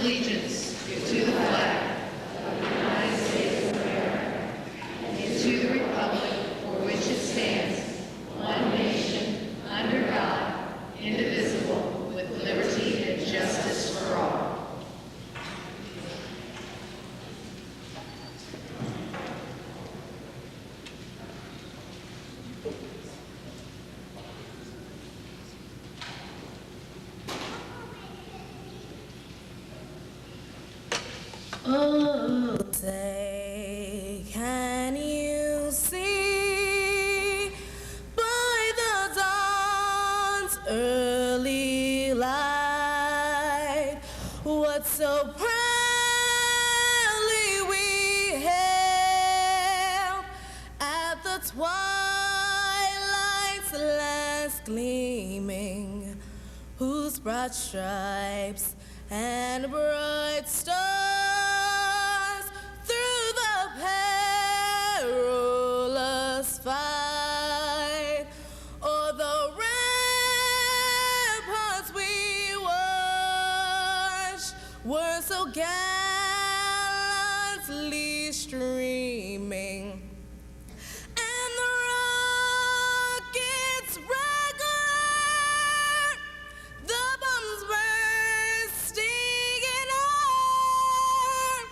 allegiance to the flag of the United States of America and to the republic for which it stands, one nation, under God, indivisible, with liberty and justice for all. Oh, say, can you see by the dawn's early light what so proudly we hailed at the twilight's last gleaming, whose broad stripes and bright stars through the perilous fight o'er the ramparts we watched were so gallantly streaming. And the rockets regular, the bombs bursting in arm,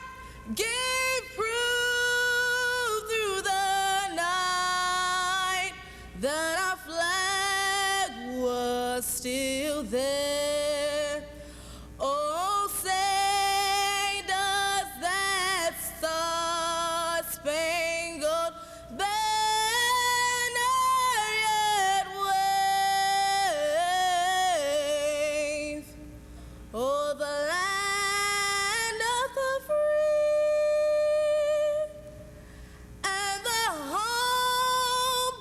gave proof through the night that our flag was still there. Oh, say does that star-spangled banner yet wave o'er the land of the free and the home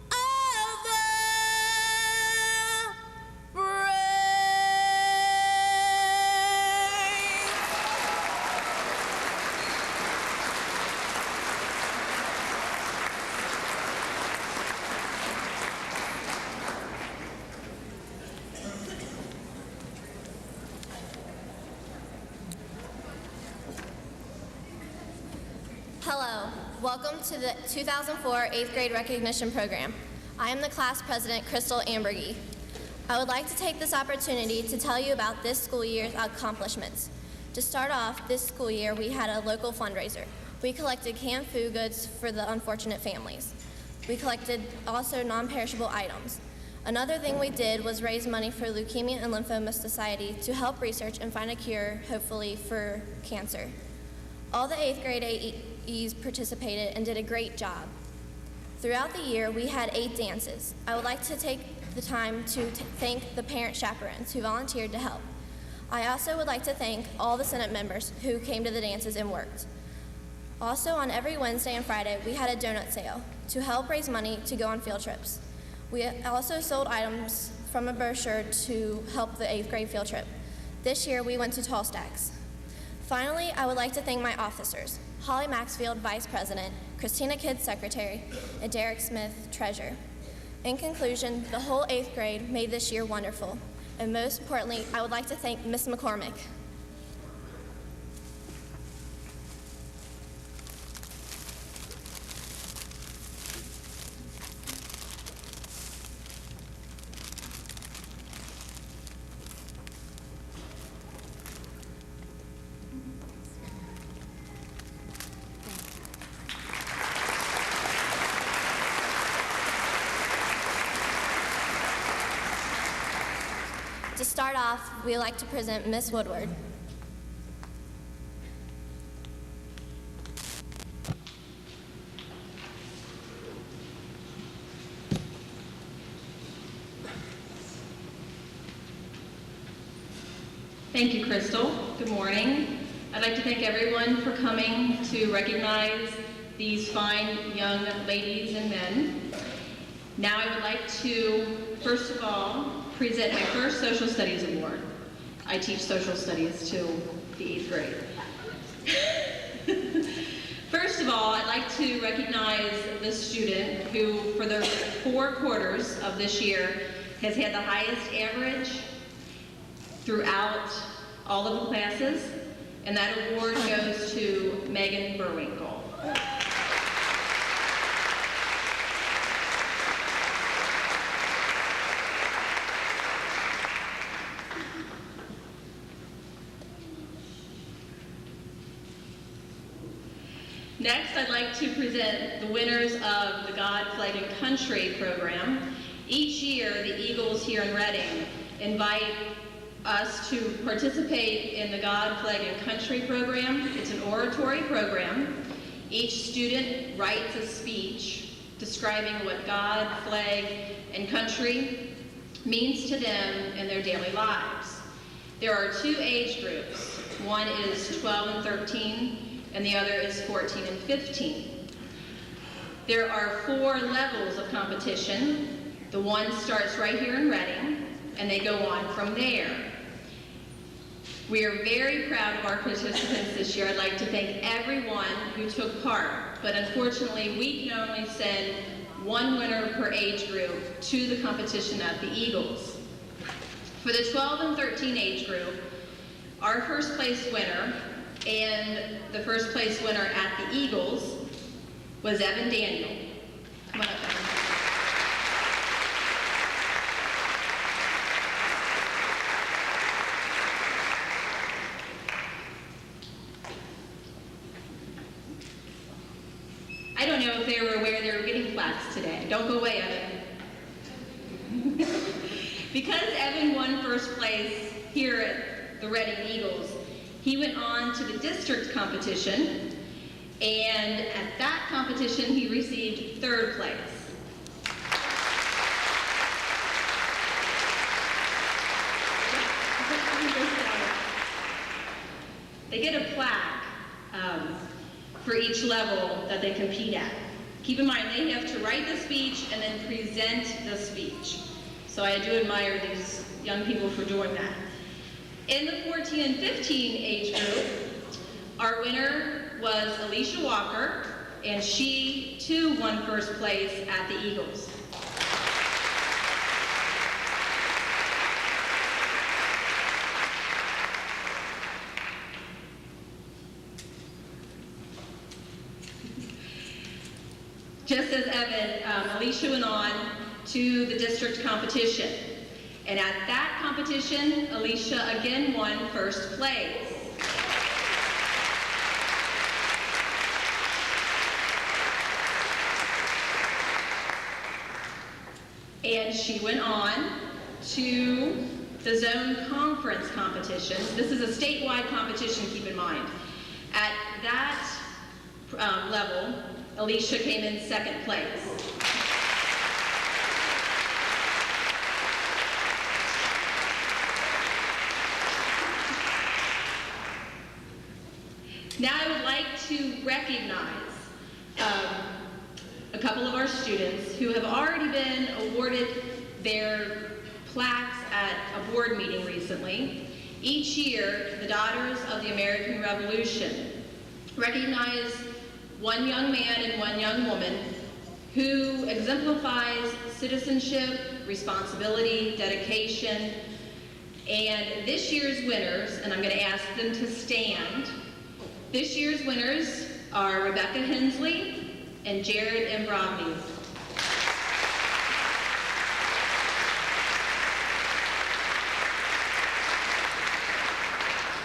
of the brave? Hello, welcome to the 2004 8th grade recognition program. I am the class president, Crystal Ambergy. I would like to take this opportunity to tell you about this school year's accomplishments. To start off, this school year we had a local fundraiser. We collected canned food goods for the unfortunate families. We collected also non-perishable items. Another thing we did was raise money for Leukemia and Lymphoma Society to help research and find a cure, hopefully, for cancer. All the 8th grade AEs participated and did a great job. Throughout the year, we had 8 dances. I would like to take the time to thank the parent chaperones who volunteered to help. I also would like to thank all the Senate members who came to the dances and worked. Also, on every Wednesday and Friday, we had a donut sale to help raise money to go on field trips. We also sold items from a brochure to help the 8th grade field trip. This year, we went to Tall Stacks. Finally, I would like to thank my officers, Holly Maxfield, Vice President, Christina Kidd, Secretary, and Derek Smith, Treasurer. In conclusion, the whole 8th grade made this year wonderful. And most importantly, I would like to thank Ms. McCormick. To start off, we would like to present Miss Woodward. Thank you, Crystal. Good morning. I'd like to thank everyone for coming to recognize these fine young ladies and men. Now I would like to, first of all, present my first Social Studies Award. I teach Social Studies to the 8th grade. First of all, I'd like to recognize the student who, for the 4 quarters of this year, has had the highest average throughout all of the classes, and that award goes to Megan Burwinkle. Next, I'd like to present the winners of the God, Flag, and Country program. Each year, the Eagles here in Reading invite us to participate in the God, Flag, and Country program. It's an oratory program. Each student writes a speech describing what God, Flag, and Country means to them in their daily lives. There are two age groups. One is 12 and 13, and the other is 14 and 15. There are 4 levels of competition. The one starts right here in Reading, and they go on from there. We are very proud of our participants this year. I'd like to thank everyone who took part, but unfortunately, we can only send one winner per age group to the competition at the Eagles. For the 12 and 13 age group, our first place winner and the first place winner at the Eagles was Evan Daniel. Come on up, Evan. I don't know if they were aware they were getting plaques today. Don't go away, Evan. Because Evan won first place here at the Reading Eagles, he went on to the district competition, and at that competition, he received 3rd place. They get a plaque for each level that they compete at. Keep in mind, they have to write the speech and then present the speech. So I do admire these young people for doing that. In the 14 and 15 age group, our winner was Alicia Walker, and she too won first place at the Eagles. Just as Evan, Alicia went on to the district competition. And at that competition, Alicia again won first place. And she went on to the zone conference competition. This is a statewide competition, keep in mind. At that level, Alicia came in 2nd place. Now I would like to recognize a couple of our students who have already been awarded their plaques at a board meeting recently. Each year, the Daughters of the American Revolution recognize one young man and one young woman who exemplifies citizenship, responsibility, dedication, and this year's winners, and I'm going to ask them to stand. This year's winners are Rebecca Hensley and Jared Imbrogny.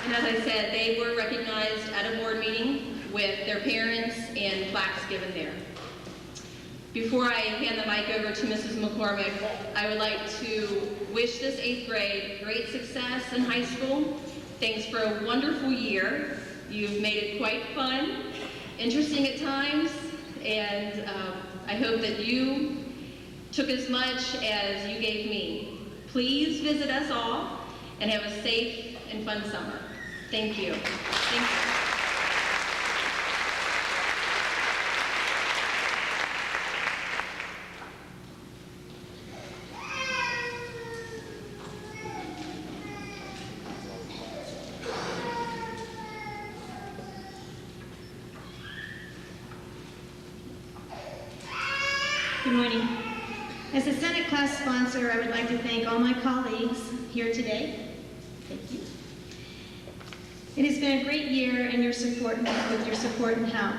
And as I said, they were recognized at a board meeting with their parents and plaques given there. Before I hand the mic over to Mrs. McCormick, I would like to wish this 8th grade great success in high school. Thanks for a wonderful year. You've made it quite fun, interesting at times, and I hope that you took as much as you gave me. Please visit us all and have a safe and fun summer. Thank you. Thank you. Good morning. As a Senate class sponsor, I would like to thank all my colleagues here today. Thank you. It has been a great year and with your support and help.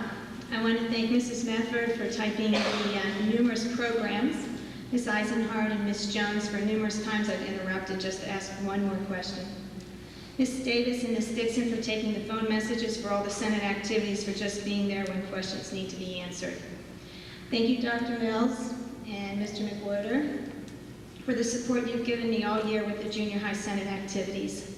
I want to thank Mrs. Mefford for typing the numerous programs, Ms. Eisenhardt and Ms. Jones for numerous times I've interrupted just to ask one more question. Ms. Davis and Ms. Dixon for taking the phone messages for all the Senate activities, for just being there when questions need to be answered. Thank you, Dr. Mills and Mr. McWhorter, for the support you've given me all year with the junior high Senate activities.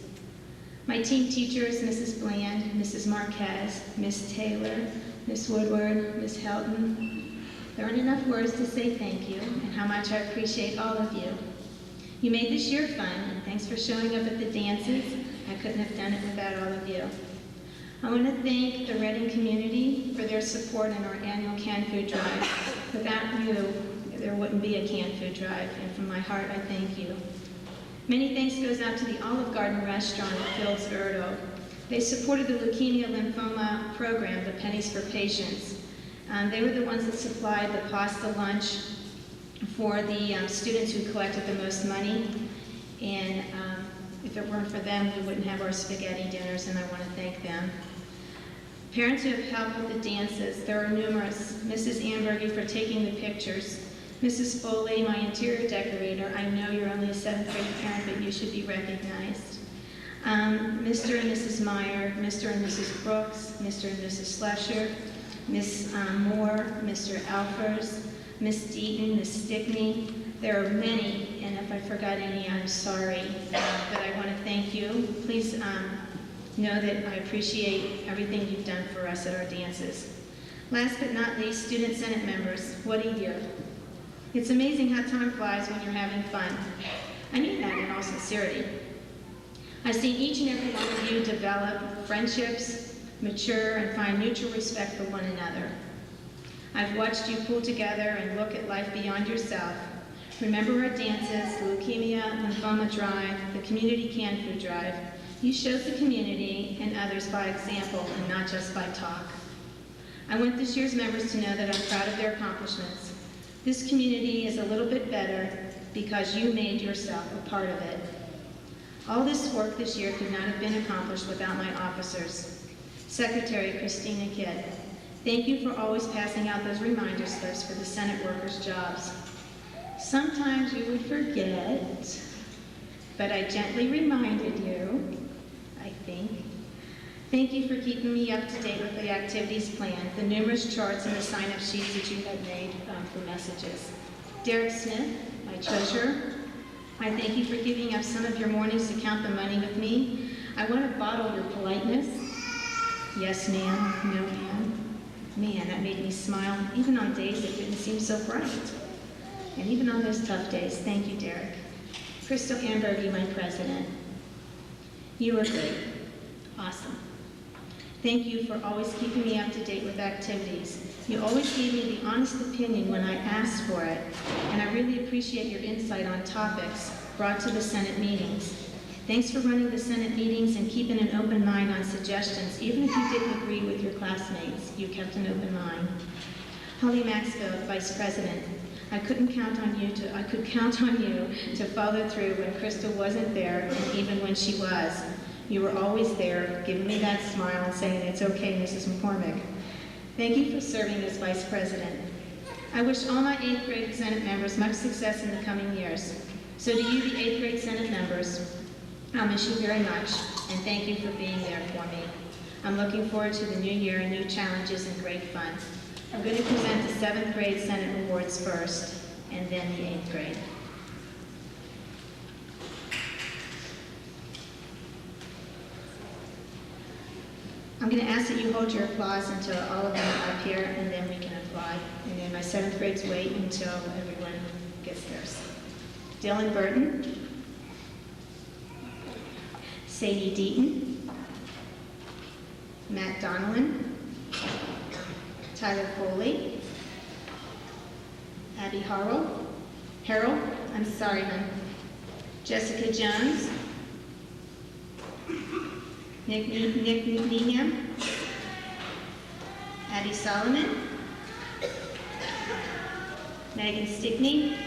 My team teachers, Mrs. Bland, Mrs. Marquez, Ms. Taylor, Ms. Woodward, Ms. Helton. There aren't enough words to say thank you and how much I appreciate all of you. You made this year fun, and thanks for showing up at the dances. I couldn't have done it without all of you. I want to thank the Reading community for their support in our annual canned food drive. Without you, there wouldn't be a canned food drive, and from my heart, I thank you. Many thanks goes out to the Olive Garden restaurant at Fields Erdo. They supported the leukemia lymphoma program, the Pennies for Patients. They were the ones that supplied the pasta lunch for the students who collected the most money. And if it weren't for them, we wouldn't have our spaghetti dinners, and I want to thank them. Parents who have helped with the dances, there are numerous. Mrs. Ambergy for taking the pictures. Mrs. Foley, my interior decorator. I know you're only a 7th grade parent, but you should be recognized. Mr. and Mrs. Meyer, Mr. and Mrs. Brooks, Mr. and Mrs. Schlescher, Miss Moore, Mr. Alfers, Miss Deaton, Miss Stickney. There are many, and if I forgot any, I'm sorry. But I want to thank you. Please know that I appreciate everything you've done for us at our dances. Last but not least, Student Senate members. What a year. It's amazing how time flies when you're having fun. I mean that in all sincerity. I've seen each and every one of you develop friendships, mature, and find mutual respect for one another. I've watched you pull together and look at life beyond yourself. Remember our dances, the Leukemia Lymphoma Drive, the Community Canned Food Drive. You showed the community and others by example and not just by talk. I want this year's members to know that I'm proud of their accomplishments. This community is a little bit better because you made yourself a part of it. All this work this year could not have been accomplished without my officers. Secretary Christina Kidd, thank you for always passing out those reminder slips for the Senate workers' jobs. Sometimes you would forget, but I gently reminded you, I think. Thank you for keeping me up to date with the activities planned, the numerous charts and the sign-up sheets that you have made for messages. Derek Smith, my treasurer, I thank you for giving up some of your mornings to count the money with me. I want to bottle your politeness. Yes, ma'am. No, ma'am. Man, that made me smile, even on days that didn't seem so bright. And even on those tough days. Thank you, Derek. Crystal Ambergy, my president. You were great. Awesome. Thank you for always keeping me up to date with activities. You always gave me the honest opinion when I asked for it, and I really appreciate your insight on topics brought to the Senate meetings. Thanks for running the Senate meetings and keeping an open mind on suggestions. Even if you didn't agree with your classmates, you kept an open mind. Holly Maxfield, Vice President. I could count on you to follow through when Crystal wasn't there, and even when she was. You were always there, giving me that smile and saying, "It's okay, Mrs. McCormick." Thank you for serving as Vice President. I wish all my 8th grade Senate members much success in the coming years. So to you, the 8th grade Senate members, I'll miss you very much, and thank you for being there for me. I'm looking forward to the new year and new challenges and great fun. I'm going to present the 7th grade Senate awards first, and then the 8th grade. I'm going to ask that you hold your applause until all of them are up here, and then we can applaud. And then my 7th grades wait until everyone gets theirs. Dylan Burton, Sadie Deaton, Matt Donnellan, Tyler Foley, Abby Harold, I'm sorry, hon, Jessica Jones, Nick Neeham, Addie Solomon, Megan Stickney,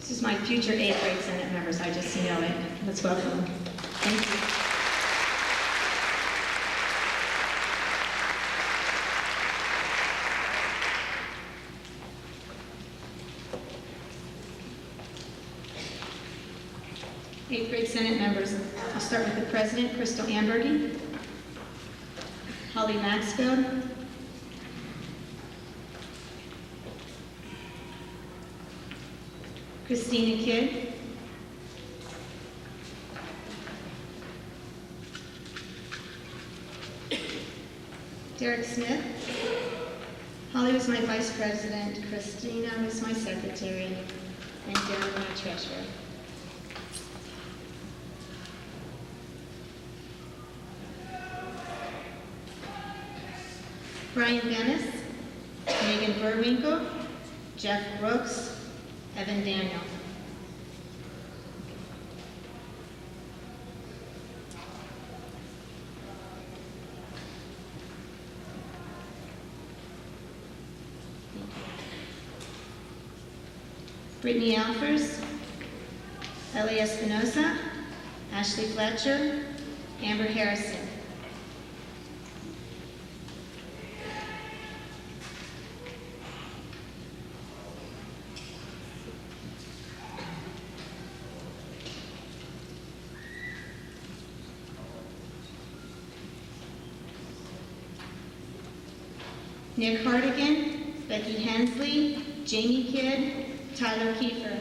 This is my future 8th grade Senate members. I just know it. Let's welcome them. Thank you. Eighth grade Senate members. I'll start with the President, Crystal Ambergy, Holly Maxfield, Christina Kidd, Derek Smith. Holly was my vice president, Christina was my secretary, and Derek my treasurer. Brian Dennis, Megan Burwinkle, Jeff Brooks, Evan Daniel. Brittany Alfers, Ellie Espinosa, Ashley Fletcher, Amber Harrison. Nick Hardigan, Becky Hensley, Jamie Kidd, Tyler Kiefer.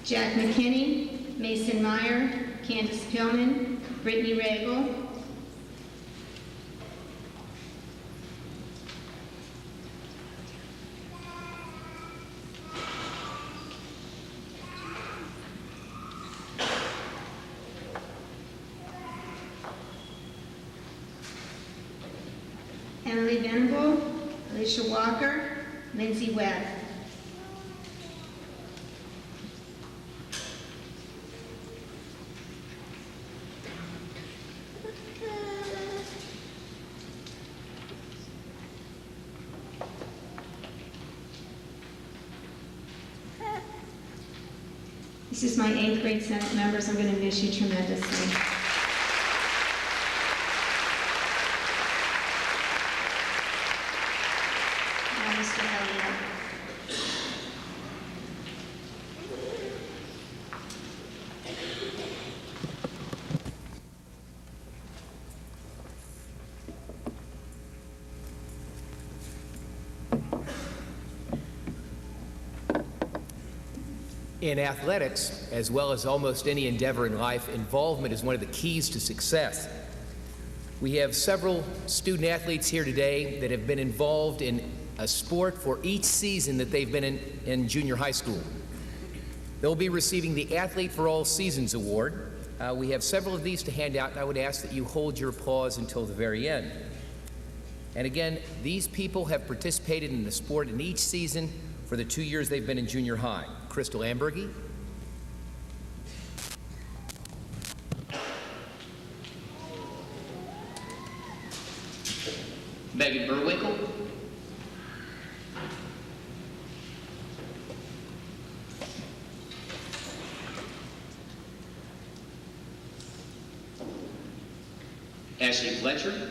Jack McKinney, Mason Meyer, Candace Pillman, Brittany Regal, Emily Venable, Alicia Walker, Lindsay Webb. This is my 8th grade Senate members. I'm going to miss you tremendously. Now, Mr. Elliott. In athletics, as well as almost any endeavor in life, involvement is one of the keys to success. We have several student athletes here today that have been involved in a sport for each season that they've been in junior high school. They'll be receiving the Athlete for All Seasons Award. We have several of these to hand out, and I would ask that you hold your applause until the very end. And again, these people have participated in the sport in each season for the 2 years they've been in junior high. Crystal Ambergy, Megan Burwinkle, Ashley Fletcher,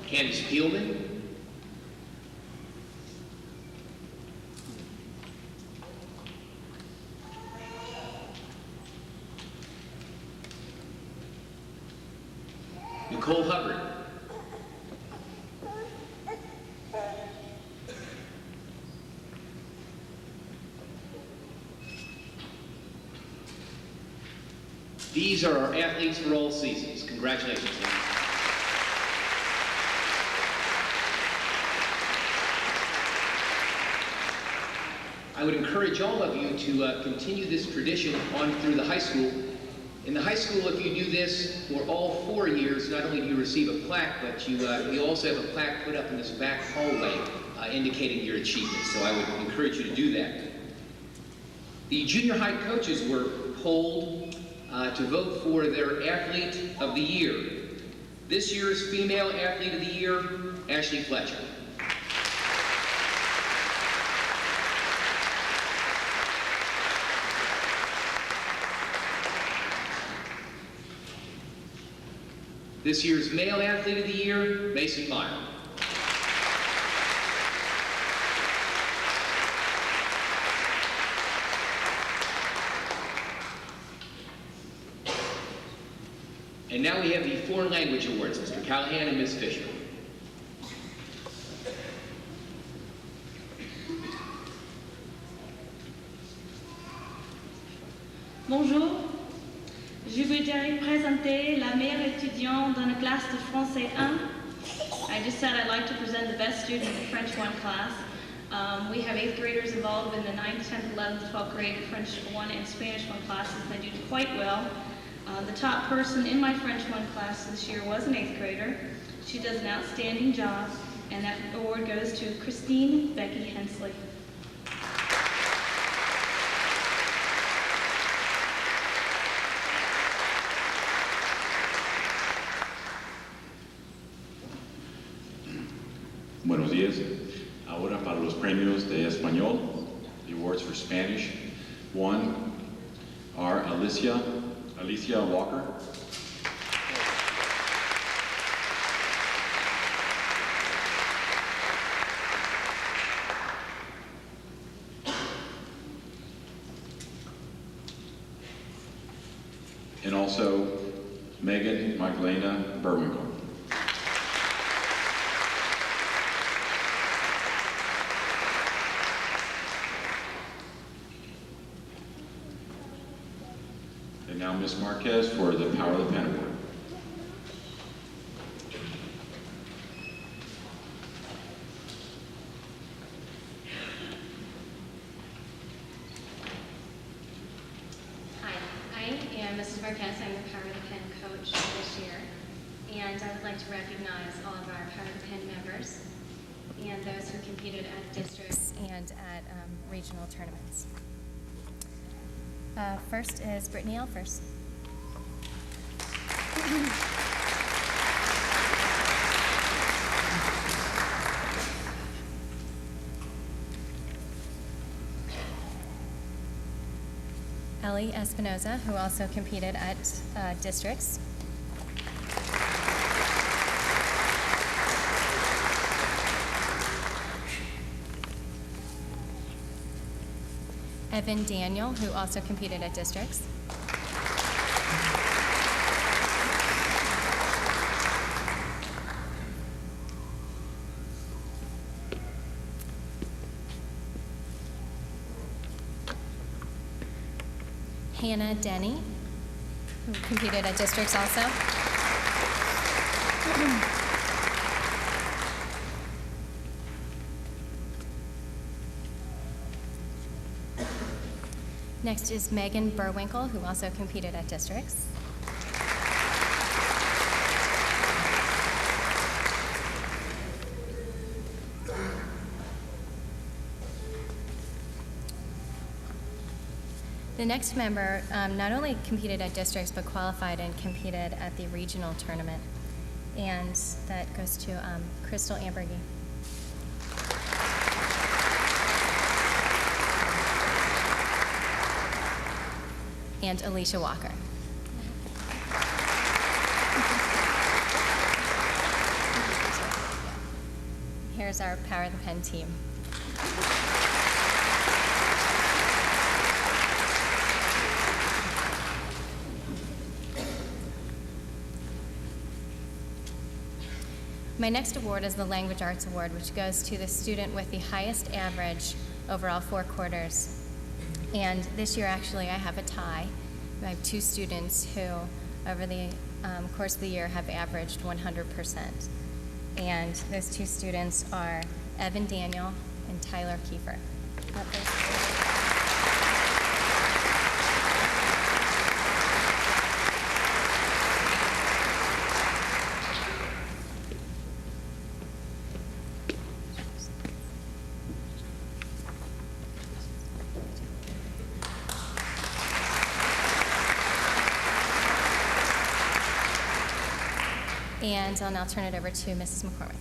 Candace Peelman, Nicole Hubbard, these are our athletes for all seasons. Congratulations. I would encourage all of you to continue this tradition on through the high school. In the high school, if you do this for all 4 years, not only do you receive a plaque, but you also have a plaque put up in this back hallway indicating your achievements. So I would encourage you to do that. The junior high coaches were polled to vote for their Athlete of the Year. This year's Female Athlete of the Year, Ashley Fletcher. This year's Male Athlete of the Year, Mason Meyer. And now we have the Foreign Language Awards, Mr. Callahan and Ms. Fisher. Bonjour, je voudrais présenter la meilleure étudiante dans la classe de français 1. I just said I'd like to present the best student in the French 1 class. We have 8th graders involved in the 9th, 10th, 11th, 12th grade French 1 and Spanish 1 classes, and they do quite well. The top person in my French 1 class this year was an 8th grader. She does an outstanding job, and that award goes to Christine Becky Hensley. Buenos días. Ahora para los premios de español, the awards for Spanish. 1 are Alicia Walker. And also Megan Magdalena Berwinkle. And now Ms. Marquez for the Power of the Pen Award. Hi, I am Mrs. Marquez. I'm the Power of the Pen coach this year. And I would like to recognize all of our Power of the Pen members and those who competed at districts and at regional tournaments. First is Brittany Elfers. Ellie Espinoza, who also competed at districts. Evan Daniel, who also competed at districts. Hannah Denny, who competed at districts also. Next is Megan Burwinkle, who also competed at districts. The next member not only competed at districts, but qualified and competed at the regional tournament. And that goes to Crystal Ambergy. And Alicia Walker. Here's our Power of the Pen team. My next award is the Language Arts Award, which goes to the student with the highest average over all 4 quarters. And this year, actually, I have a tie. I have 2 students who, over the course of the year, have averaged 100%. And those 2 students are Evan Daniel and Tyler Kiefer. And I'll now turn it over to Mrs. McCormick.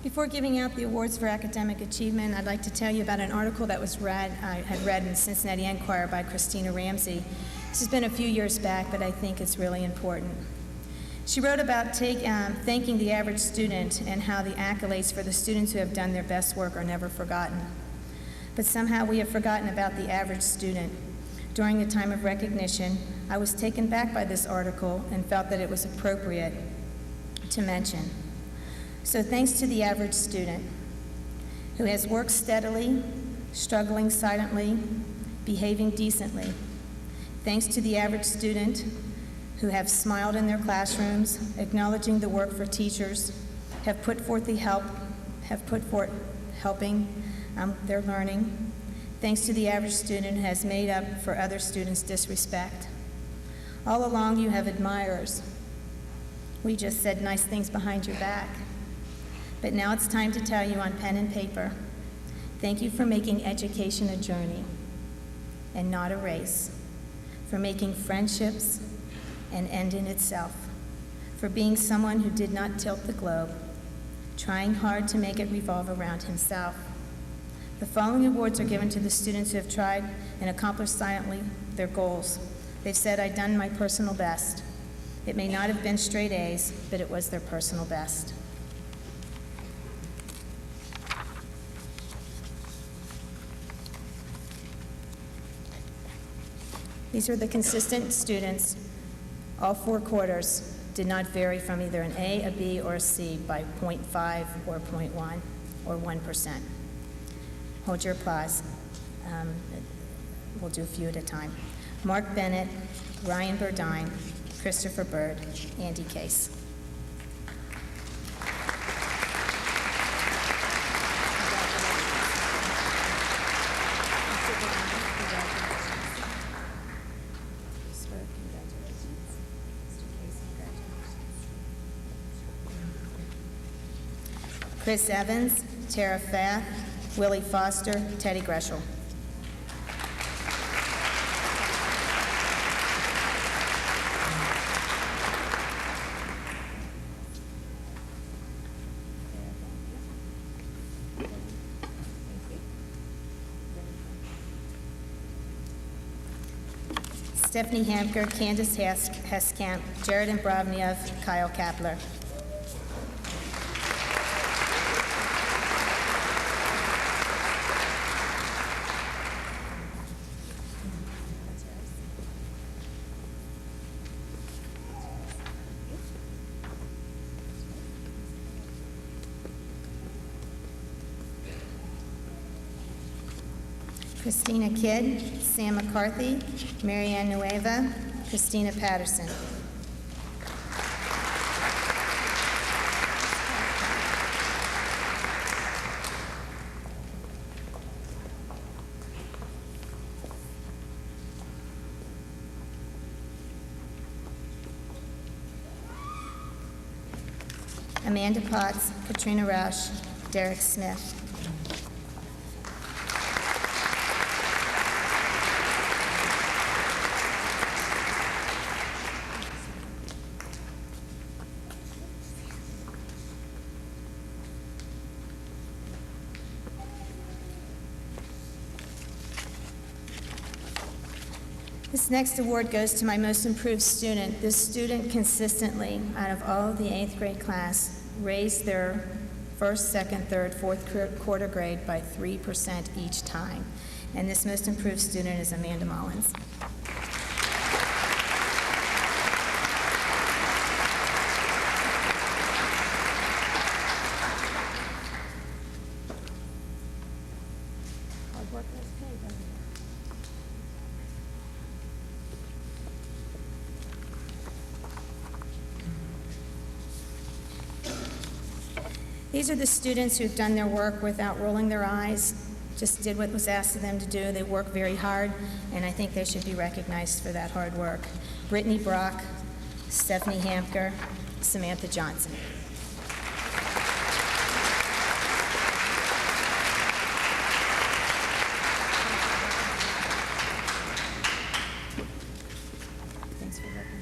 Before giving out the awards for academic achievement, I'd like to tell you about an article that I had read in the Cincinnati Enquirer by Christina Ramsey. This has been a few years back, but I think it's really important. She wrote about thanking the average student and how the accolades for the students who have done their best work are never forgotten. But somehow we have forgotten about the average student. During the time of recognition, I was taken back by this article and felt that it was appropriate to mention. So thanks to the average student who has worked steadily, struggling silently, behaving decently. Thanks to the average student who have smiled in their classrooms, acknowledging the work for teachers, have put forth helping their learning. Thanks to the average student who has made up for other students' disrespect. All along you have admirers. We just said nice things behind your back. But now it's time to tell you on pen and paper, thank you for making education a journey and not a race, for making friendships an end in itself, for being someone who did not tilt the globe, trying hard to make it revolve around himself. The following awards are given to the students who have tried and accomplished silently their goals. They've said, I've done my personal best. It may not have been straight A's, but it was their personal best. These are the consistent students. All 4 quarters did not vary from either an A, a B, or a C by 0.5 or 0.1 or 1%. Hold your applause. We'll do a few at a time. Mark Bennett, Ryan Burdine, Christopher Bird, Andy Case. Chris Evans, Tara Fath, Willie Foster, Teddy Greshel. Stephanie Hamker, Candace Heskamp, Jared Imbrovniev, Kyle Kapler. Christina Kidd, Sam McCarthy, Marianne Nueva, Christina Patterson. Amanda Potts, Katrina Roush, Derek Smith. This next award goes to my most improved student. This student consistently, out of all of the 8th grade class, raised their first, second, third, fourth quarter grade by 3% each time. And this most improved student is Amanda Mullins. These are the students who've done their work without rolling their eyes, just did what was asked of them to do. They work very hard, and I think they should be recognized for that hard work. Brittany Brock, Stephanie Hamker, Samantha Johnson. Thanks for working.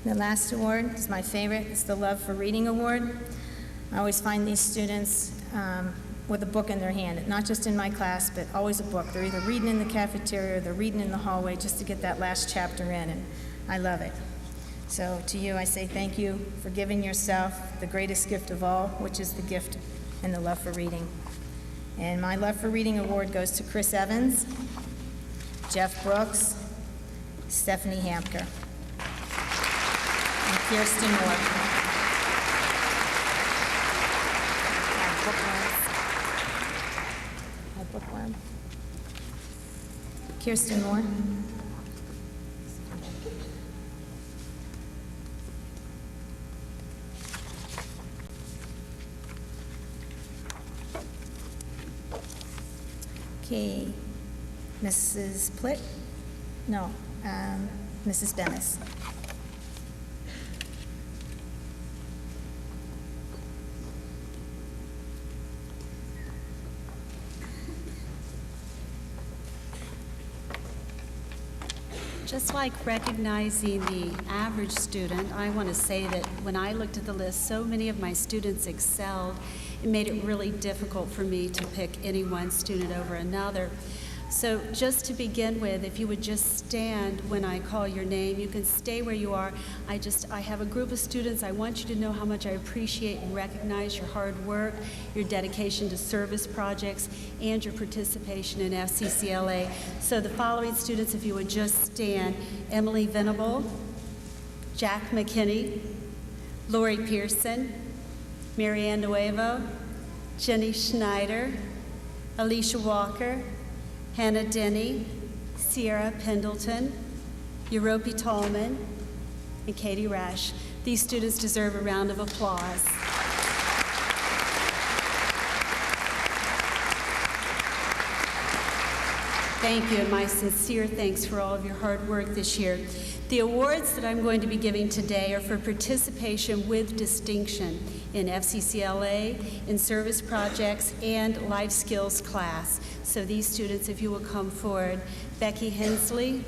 The last award is my favorite. It's the Love for Reading Award. I always find these students with a book in their hand, not just in my class, but always a book. They're either reading in the cafeteria or they're reading in the hallway just to get that last chapter in, and I love it. So to you, I say thank you for giving yourself the greatest gift of all, which is the gift and the love for reading. And my Love for Reading Award goes to Chris Evans, Jeff Brooks, Stephanie Hamker, and Kirsten Moore. Bookworm. Kirsten Moore. Okay, Mrs. Plitt? No, Mrs. Bemis. Just like recognizing the average student, I want to say that when I looked at the list, so many of my students excelled. It made it really difficult for me to pick any one student over another. So just to begin with, if you would just stand when I call your name, you can stay where you are. I have a group of students. I want you to know how much I appreciate and recognize your hard work, your dedication to service projects, and your participation in FCCLA. So the following students, if you would just stand: Emily Venable, Jack McKinney, Lori Pearson, Marianne Nuevo, Jenny Schneider, Alicia Walker, Hannah Denny, Sierra Pendleton, Europe Tallman, and Katie Rash. These students deserve a round of applause. Thank you, and my sincere thanks for all of your hard work this year. The awards that I'm going to be giving today are for participation with distinction in FCCLA, in service projects, and life skills class. So these students, if you will come forward: Becky Hensley,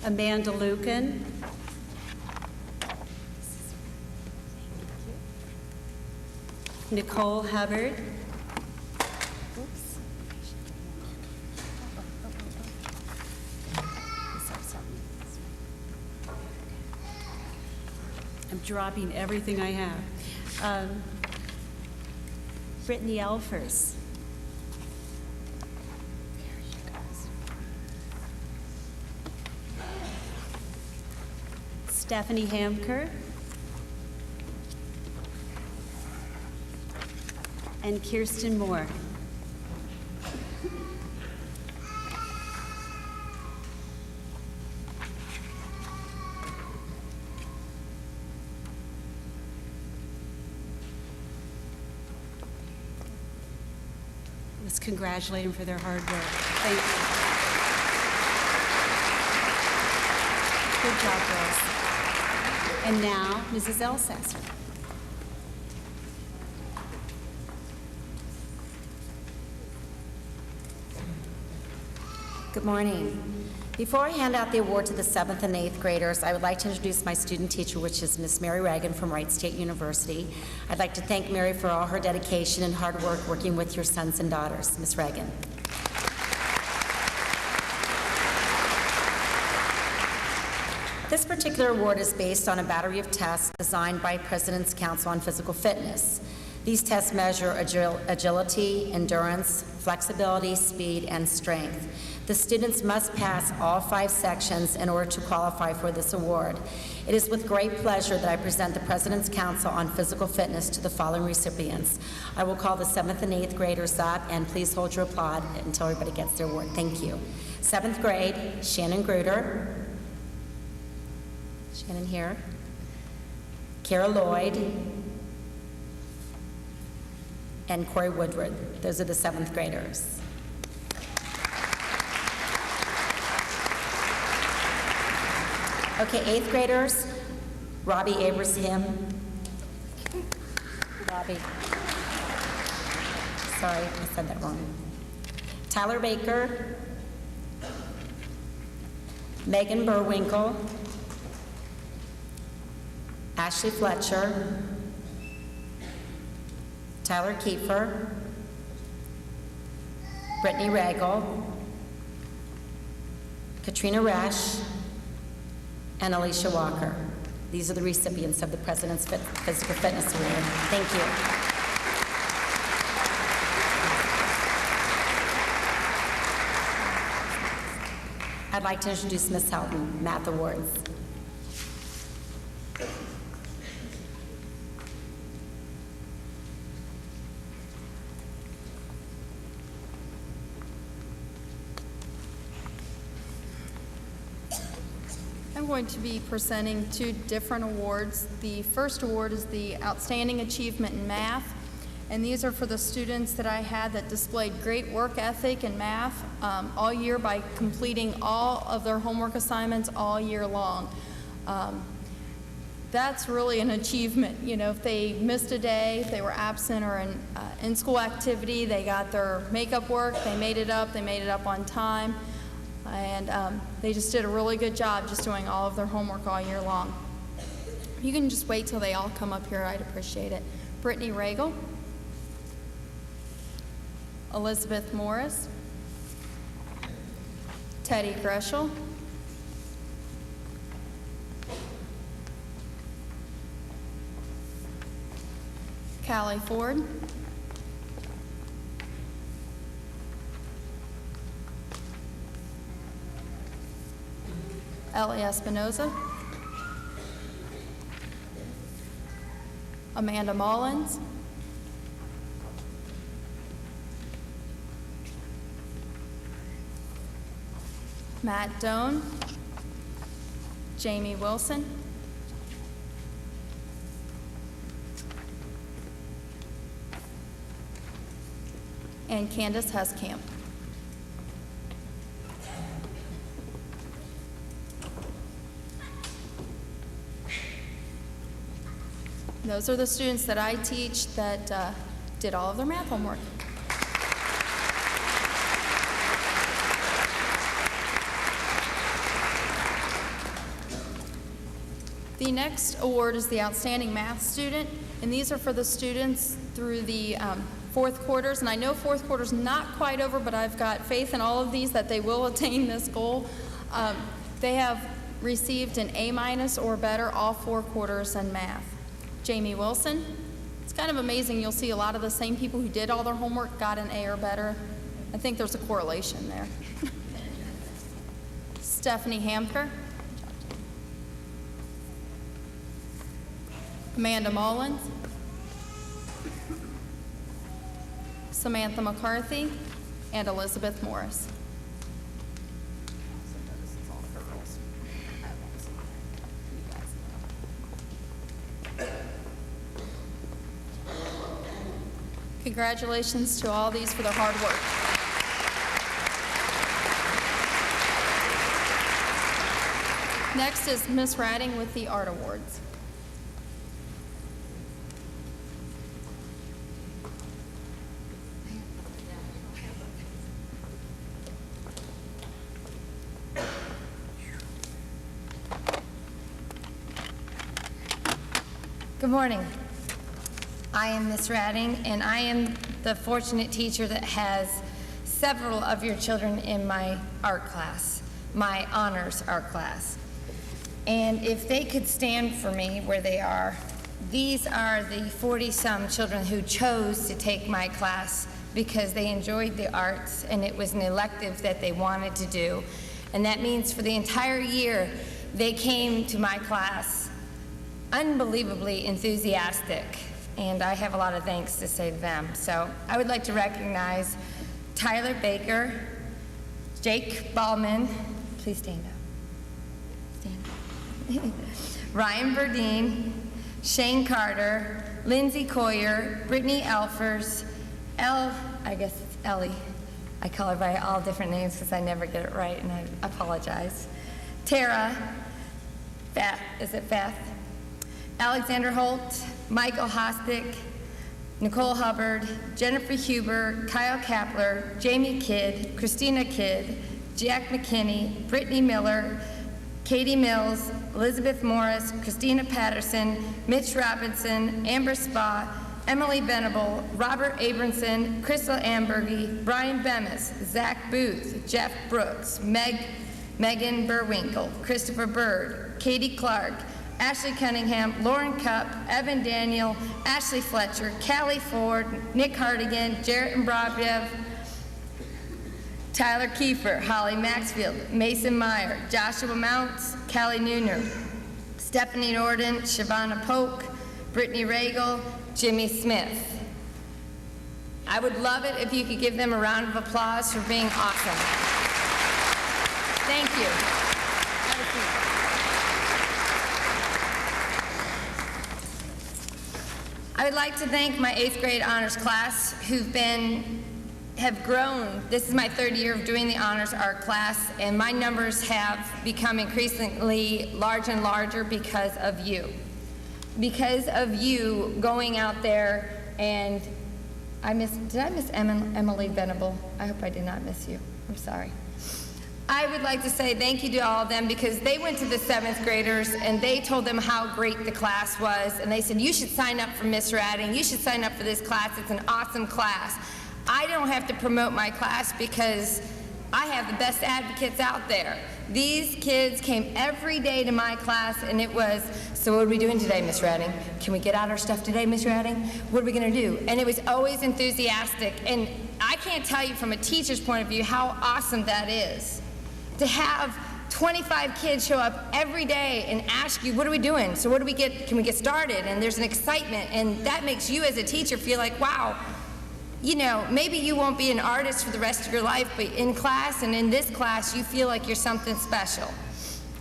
Amanda Lucan, Nicole Hubbard, I'm dropping everything I have. Brittany Elfers. Stephanie Hamker. And Kirsten Moore. Let's congratulate them for their hard work. Thank you. Good job, girls. And now, Mrs. Elsasser. Good morning. Before I hand out the award to the 7th and 8th graders, I would like to introduce my student teacher, which is Miss Mary Reagan from Wright State University. I'd like to thank Mary for all her dedication and hard work working with your sons and daughters. Miss Reagan. This particular award is based on a battery of tests designed by President's Council on Physical Fitness. These tests measure agility, endurance, flexibility, speed, and strength. The students must pass all 5 sections in order to qualify for this award. It is with great pleasure that I present the President's Council on Physical Fitness to the following recipients. I will call the 7th and 8th graders up, and please hold your applaud until everybody gets their award. Thank you. 7th grade, Shannon Gruder. Shannon here. Kara Lloyd. And Corey Woodward. Those are the 7th graders. Okay, 8th graders, Robbie Abraham. Robbie. Sorry, I said that wrong. Tyler Baker. Megan Burwinkle. Ashley Fletcher. Tyler Kiefer. Brittany Ragle. Katrina Resch. And Alicia Walker. These are the recipients of the President's Physical Fitness Award. Thank you. I'd like to introduce Ms. Helton, Math Awards. I'm going to be presenting 2 different awards. The first award is the Outstanding Achievement in Math, and these are for the students that I had that displayed great work ethic in math all year by completing all of their homework assignments all year long. That's really an achievement. You know, if they missed a day, if they were absent or an in-school activity, they got their makeup work, they made it up on time. And they just did a really good job just doing all of their homework all year long. You can just wait till they all come up here, I'd appreciate it. Brittany Ragle, Elizabeth Morris, Teddy Greschel, Callie Ford, Ellie Espinoza, Amanda Mullins, Matt Doan, Jamie Wilson, and Candace Heskamp. Those are the students that I teach that did all of their math homework. The next award is the Outstanding Math Student, and these are for the students through the 4th quarters. And I know 4th quarter's not quite over, but I've got faith in all of these that they will attain this goal. They have received an A- or better all 4 quarters in math. Jamie Wilson. It's kind of amazing. You'll see a lot of the same people who did all their homework got an A or better. I think there's a correlation there. Stephanie Hamker. Amanda Mullins. Samantha McCarthy. And Elizabeth Morris. Congratulations to all these for their hard work. Next is Miss Radding with the Art Awards. Good morning. I am Miss Radding, and I am the fortunate teacher that has several of your children in my art class, my honors art class. And if they could stand for me where they are, These are the 40-some children who chose to take my class because they enjoyed the arts and it was an elective that they wanted to do. And that means for the entire year, they came to my class unbelievably enthusiastic. And I have a lot of thanks to say to them. So I would like to recognize Tyler Baker, Jake Ballman, please stand up. Stand up. Ryan Burdine, Shane Carter, Lindsay Coyer, Brittany Elfers, I guess it's Ellie. I call her by all different names because I never get it right and I apologize. Tara, is it Fath? Alexander Holt, Michael Hostick, Nicole Hubbard, Jennifer Huber, Kyle Kapler, Jamie Kidd, Christina Kidd, Jack McKinney, Brittany Miller, Katie Mills, Elizabeth Morris, Christina Patterson, Mitch Robinson, Amber Spa, Emily Venable, Robert Abramson, Crystal Ambergy, Brian Bemis, Zach Booth, Jeff Brooks, Megan Burwinkle, Christopher Bird, Katie Clark, Ashley Cunningham, Lauren Cupp, Evan Daniel, Ashley Fletcher, Callie Ford, Nick Hardigan, Jarrett Imbrogniev, Tyler Kiefer, Holly Maxfield, Mason Meyer, Joshua Mounts, Callie Nooner, Stephanie Norden, Shavonna Polk, Brittany Regal, Jimmy Smith. I would love it if you could give them a round of applause for being awesome. Thank you. Have a seat. I would like to thank my 8th grade honors class have grown. This is my 3rd year of doing the honors art class, and my numbers have become increasingly larger and larger because of you. Because of you going out there, and did I miss Emily Venable? I hope I did not miss you. I'm sorry. I would like to say thank you to all of them because they went to the 7th graders and they told them how great the class was, and they said, you should sign up for Miss Radding, you should sign up for this class, it's an awesome class. I don't have to promote my class because I have the best advocates out there. These kids came every day to my class and it was, so what are we doing today, Miss Radding? Can we get out our stuff today, Miss Radding? What are we gonna do? And it was always enthusiastic, and I can't tell you from a teacher's point of view how awesome that is. To have 25 kids show up every day and ask you, what are we doing? So can we get started? And there's an excitement, and that makes you as a teacher feel like, wow, you know, maybe you won't be an artist for the rest of your life, but in class and in this class, you feel like you're something special.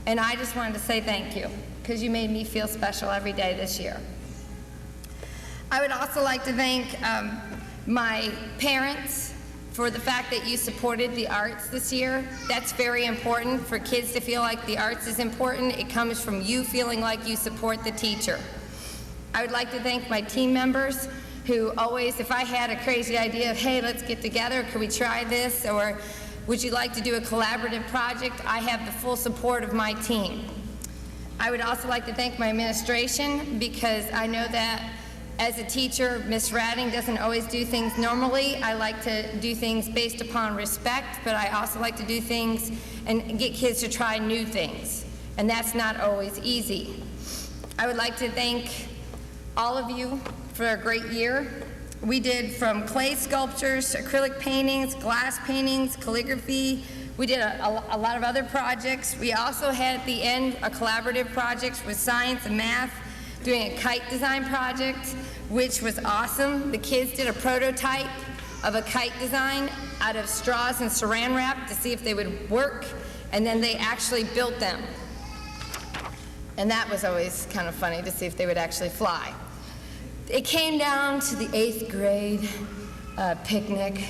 And I just wanted to say thank you, because you made me feel special every day this year. I would also like to thank my parents for the fact that you supported the arts this year. That's very important for kids to feel like the arts is important. It comes from you feeling like you support the teacher. I would like to thank my team members who always, if I had a crazy idea of, hey, let's get together, could we try this, or would you like to do a collaborative project, I have the full support of my team. I would also like to thank my administration because I know that as a teacher, Miss Radding doesn't always do things normally. I like to do things based upon respect, but I also like to do things and get kids to try new things, and that's not always easy. I would like to thank all of you for a great year. We did from clay sculptures, acrylic paintings, glass paintings, calligraphy. We did a lot of other projects. We also had at the end a collaborative project with science and math, doing a kite design project, which was awesome. The kids did a prototype of a kite design out of straws and saran wrap to see if they would work, and then they actually built them. And that was always kind of funny to see if they would actually fly. It came down to the 8th grade picnic,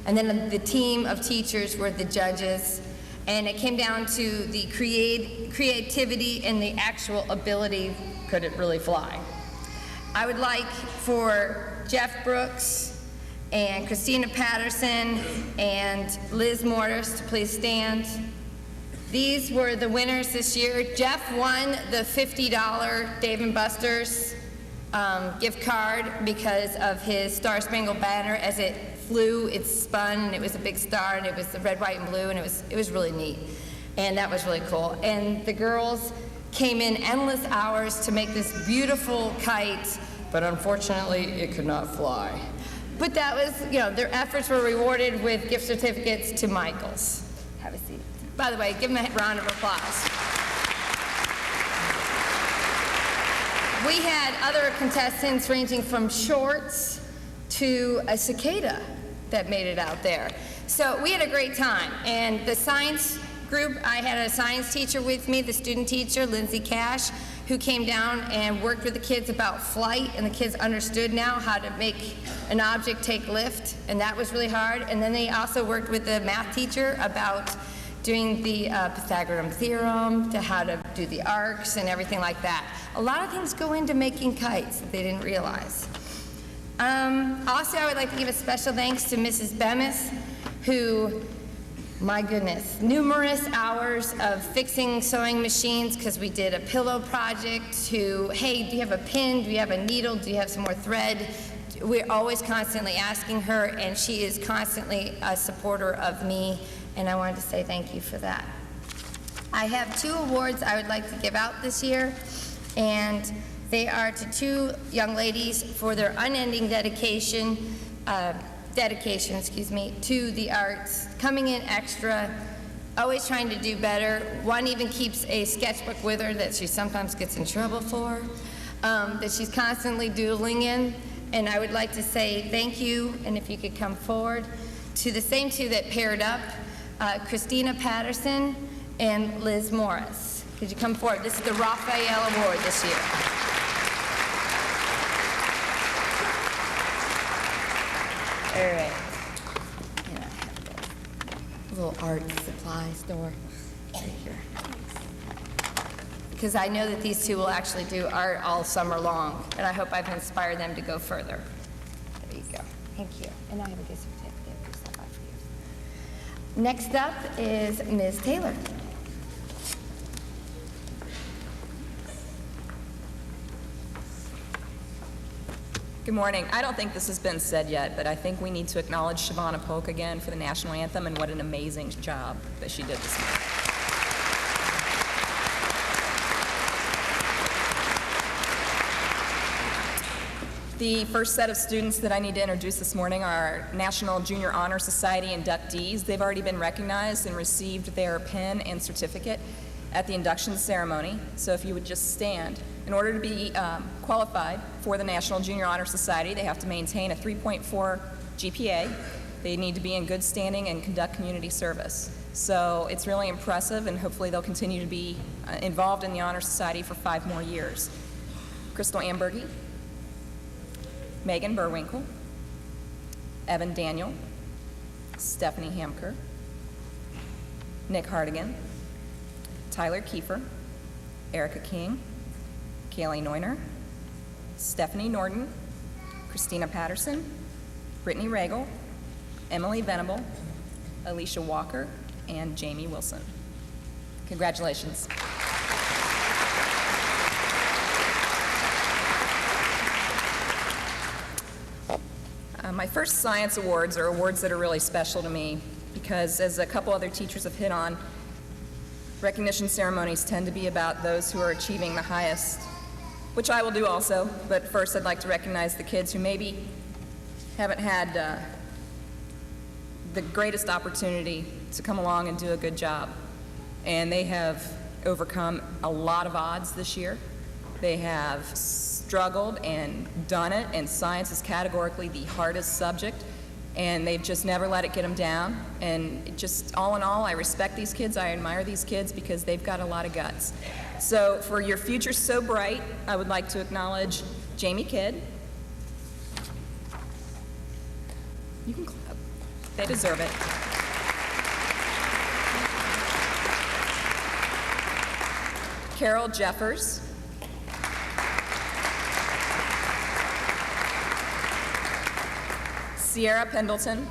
and then the team of teachers were the judges, and it came down to the creativity and the actual ability, could it really fly? I would like for Jeff Brooks and Christina Patterson and Liz Morris to please stand. These were the winners this year. Jeff won the $50 Dave & Buster's gift card because of his Star Spangled Banner. As it flew, it spun, and it was a big star, and it was the red, white, and blue, and it was really neat. And that was really cool. And the girls came in endless hours to make this beautiful kite, but unfortunately it could not fly. But that was, their efforts were rewarded with gift certificates to Michaels. Have a seat. By the way, give them a round of applause. We had other contestants ranging from shorts to a cicada that made it out there. So we had a great time. And the science group, I had a science teacher with me, the student teacher, Lindsay Cash, who came down and worked with the kids about flight, and the kids understood now how to make an object take lift, and that was really hard. And then they also worked with the math teacher about doing the Pythagorean theorem, to how to do the arcs and everything like that. A lot of things go into making kites that they didn't realize. Also, I would like to give a special thanks to Mrs. Bemis, who, my goodness, numerous hours of fixing sewing machines, because we did a pillow project, to, hey, do you have a pin? Do you have a needle? Do you have some more thread? We're always constantly asking her, and she is constantly a supporter of me, and I wanted to say thank you for that. I have 2 awards I would like to give out this year, and they are to 2 young ladies for their unending dedication to the arts, coming in extra, always trying to do better. One even keeps a sketchbook with her that she sometimes gets in trouble for, that she's constantly doodling in. And I would like to say thank you, and if you could come forward, to the same 2 that paired up, Christina Patterson and Liz Morris. Could you come forward? This is the Raphael Award this year. All right. And I have a little art supply store right here. Because I know that these 2 will actually do art all summer long, and I hope I've inspired them to go further. There you go. Thank you. And I have a gift certificate for stop by for you. Next up is Ms. Taylor. Good morning. I don't think this has been said yet, but I think we need to acknowledge Shavana Polk again for the national anthem, and what an amazing job that she did this morning. The first set of students that I need to introduce this morning are our National Junior Honor Society inductees. They've already been recognized and received their pin and certificate at the induction ceremony. So if you would just stand. In order to be qualified for the National Junior Honor Society, they have to maintain a 3.4 GPA. They need to be in good standing and conduct community service. So it's really impressive, and hopefully they'll continue to be involved in the Honor Society for 5 more years. Crystal Ambergy, Megan Burwinkle, Evan Daniel, Stephanie Hamker, Nick Hardigan, Tyler Kiefer, Erica King, Kaylee Neuner, Stephanie Norton, Christina Patterson, Brittany Regal, Emily Venable, Alicia Walker, and Jamie Wilson. Congratulations. My first science awards are awards that are really special to me because, as a couple other teachers have hit on, recognition ceremonies tend to be about those who are achieving the highest, which I will do also, but first I'd like to recognize the kids who maybe haven't had the greatest opportunity to come along and do a good job. And they have overcome a lot of odds this year. They have struggled and done it, and science is categorically the hardest subject, and they've just never let it get them down. And just all in all, I respect these kids, I admire these kids because they've got a lot of guts. So for Your Future So Bright, I would like to acknowledge Jamie Kidd. You can clap. They deserve it. Carol Jeffers. Sierra Pendleton.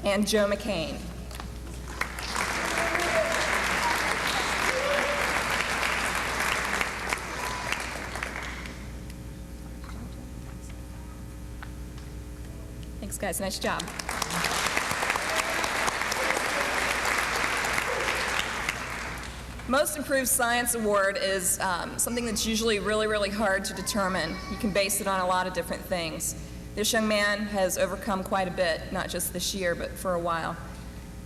And Joe McCain. Thanks, guys. Nice job. Most Improved Science Award is something that's usually really, really hard to determine. You can base it on a lot of different things. This young man has overcome quite a bit, not just this year, but for a while.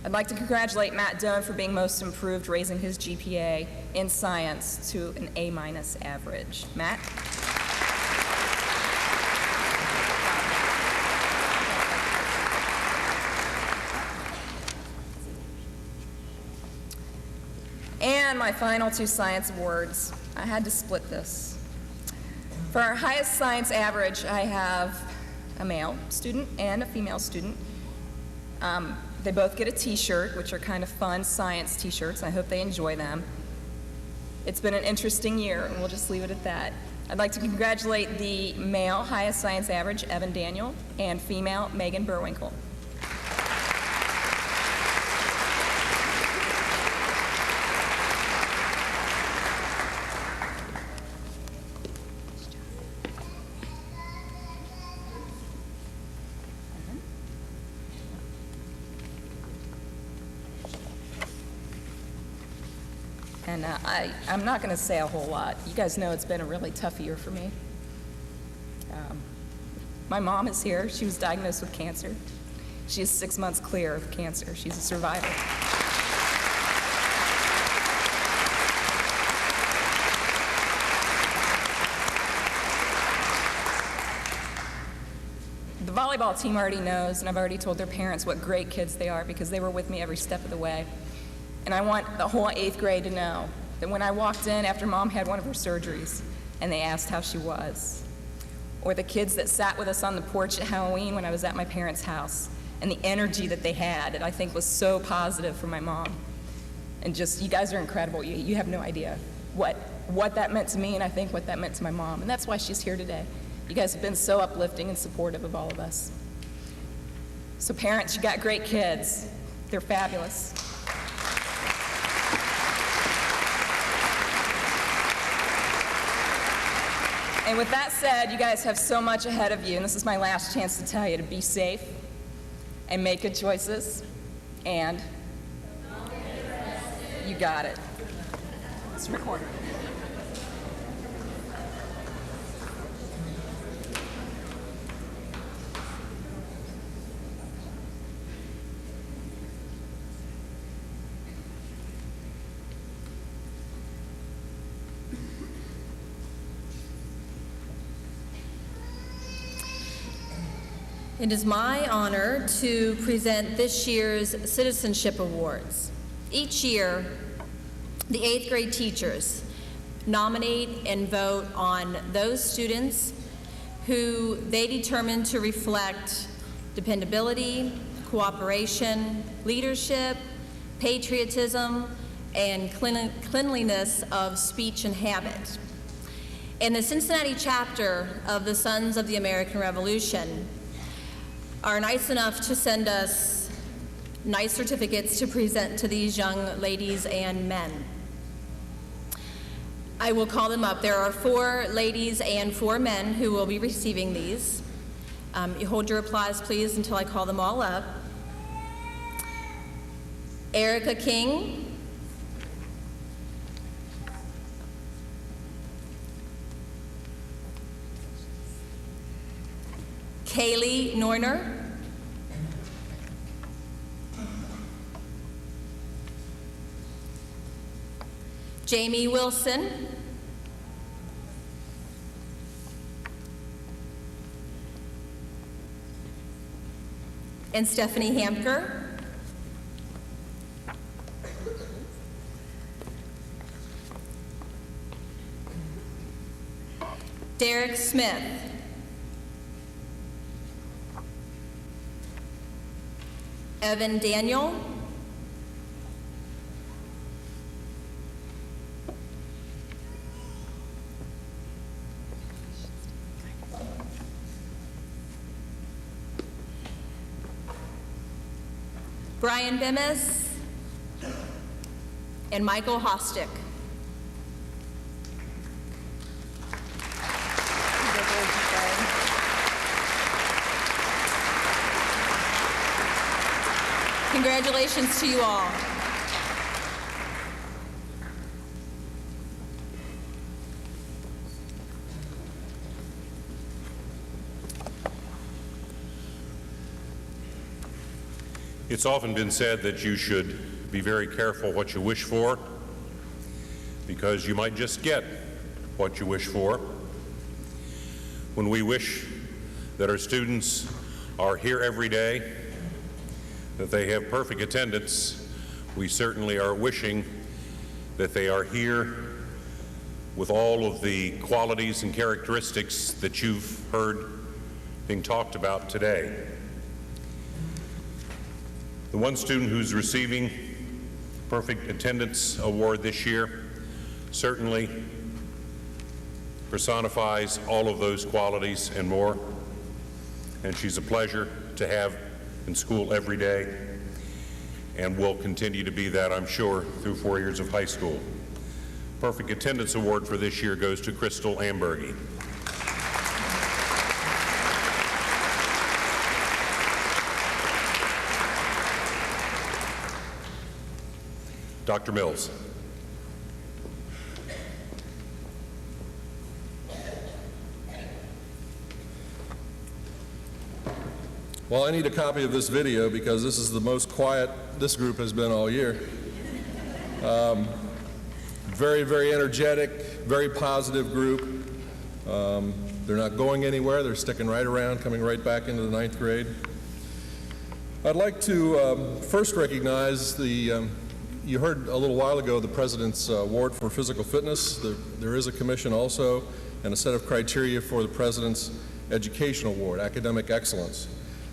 I'd like to congratulate Matt Doan for being most improved, raising his GPA in science to an A- average. Matt? And my final two science awards, I had to split this. For our highest science average, I have a male student and a female student. They both get a t-shirt, which are kind of fun science t-shirts. I hope they enjoy them. It's been an interesting year, and we'll just leave it at that. I'd like to congratulate the male highest science average, Evan Daniel, and female, Megan Burwinkle. And I'm not going to say a whole lot. You guys know it's been a really tough year for me. My mom is here. She was diagnosed with cancer. She is 6 months clear of cancer. She's a survivor. The volleyball team already knows, and I've already told their parents what great kids they are because they were with me every step of the way. And I want the whole 8th grade to know that when I walked in after Mom had one of her surgeries and they asked how she was, or the kids that sat with us on the porch at Halloween when I was at my parents' house, and the energy that they had, that I think was so positive for my mom. And just, you guys are incredible. You have no idea what that meant to me, and I think what that meant to my mom. And that's why she's here today. You guys have been so uplifting and supportive of all of us. So parents, you got great kids. They're fabulous. And with that said, you guys have so much ahead of you, and this is my last chance to tell you to be safe and make good choices, and you got it. It's recorded. It is my honor to present this year's Citizenship Awards. Each year, the 8th grade teachers nominate and vote on those students who they determine to reflect dependability, cooperation, leadership, patriotism, and cleanliness of speech and habit. And the Cincinnati chapter of the Sons of the American Revolution are nice enough to send us nice certificates to present to these young ladies and men. I will call them up. There are 4 ladies and 4 men who will be receiving these. You hold your applause, please, until I call them all up. Erica King. Kaylee Neuner. Jamie Wilson. And Stephanie Hamker. Derek Smith. Evan Daniel. Brian Bemis and Michael Hostick. Congratulations to you all. It's often been said that you should be very careful what you wish for, because you might just get what you wish for. When we wish that our students are here every day, that they have perfect attendance, we certainly are wishing that they are here with all of the qualities and characteristics that you've heard being talked about today. The one student who's receiving Perfect Attendance Award this year certainly personifies all of those qualities and more, and she's a pleasure to have in school every day and will continue to be that, I'm sure, through 4 years of high school. Perfect Attendance Award for this year goes to Crystal Ambergy. Dr. Mills. Well, I need a copy of this video because this is the most quiet this group has been all year. Very, very energetic, very positive group. They're not going anywhere. They're sticking right around, coming right back into the 9th grade. I'd like to first recognize the you heard a little while ago the President's Award for Physical Fitness. There is a commission also and a set of criteria for the President's Education Award, Academic Excellence.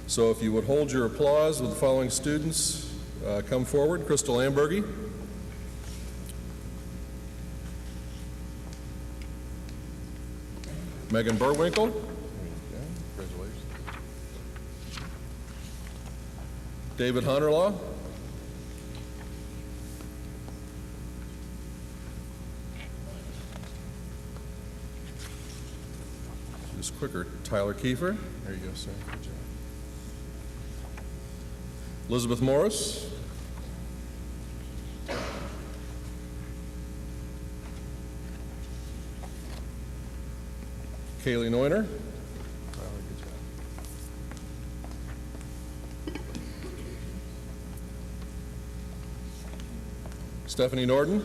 So if you would hold your applause with the following students come forward. Crystal Ambergy. Megan Burwinkle. Congratulations. David Hunterlaw. Just quicker. Tyler Kiefer. There you go, sir. Good job. Elizabeth Morris. Kaylee Neuner. Stephanie Norden.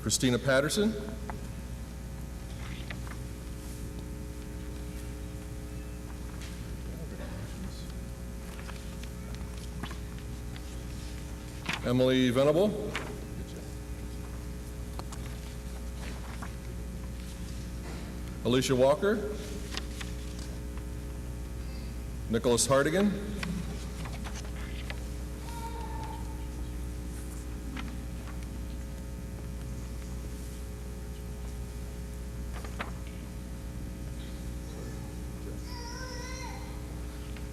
Christina Patterson. Emily Venable. Alicia Walker. Nicholas Hardigan.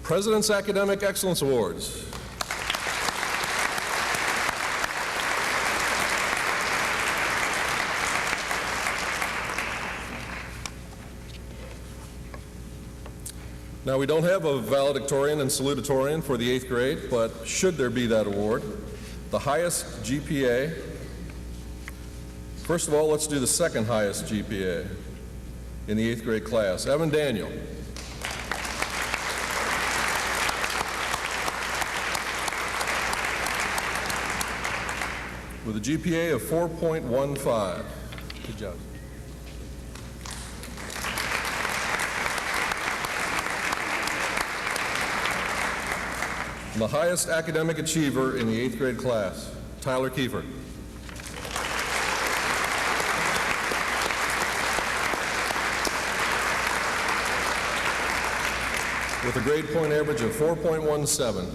President's Academic Excellence Awards. Now, we don't have a valedictorian and salutatorian for the 8th grade, but should there be that award, the highest GPA, first of all, let's do the second highest GPA in the 8th grade class. Evan Daniel. With a GPA of 4.15. Good job. The highest academic achiever in the 8th grade class, Tyler Kiefer. With a grade point average of 4.17.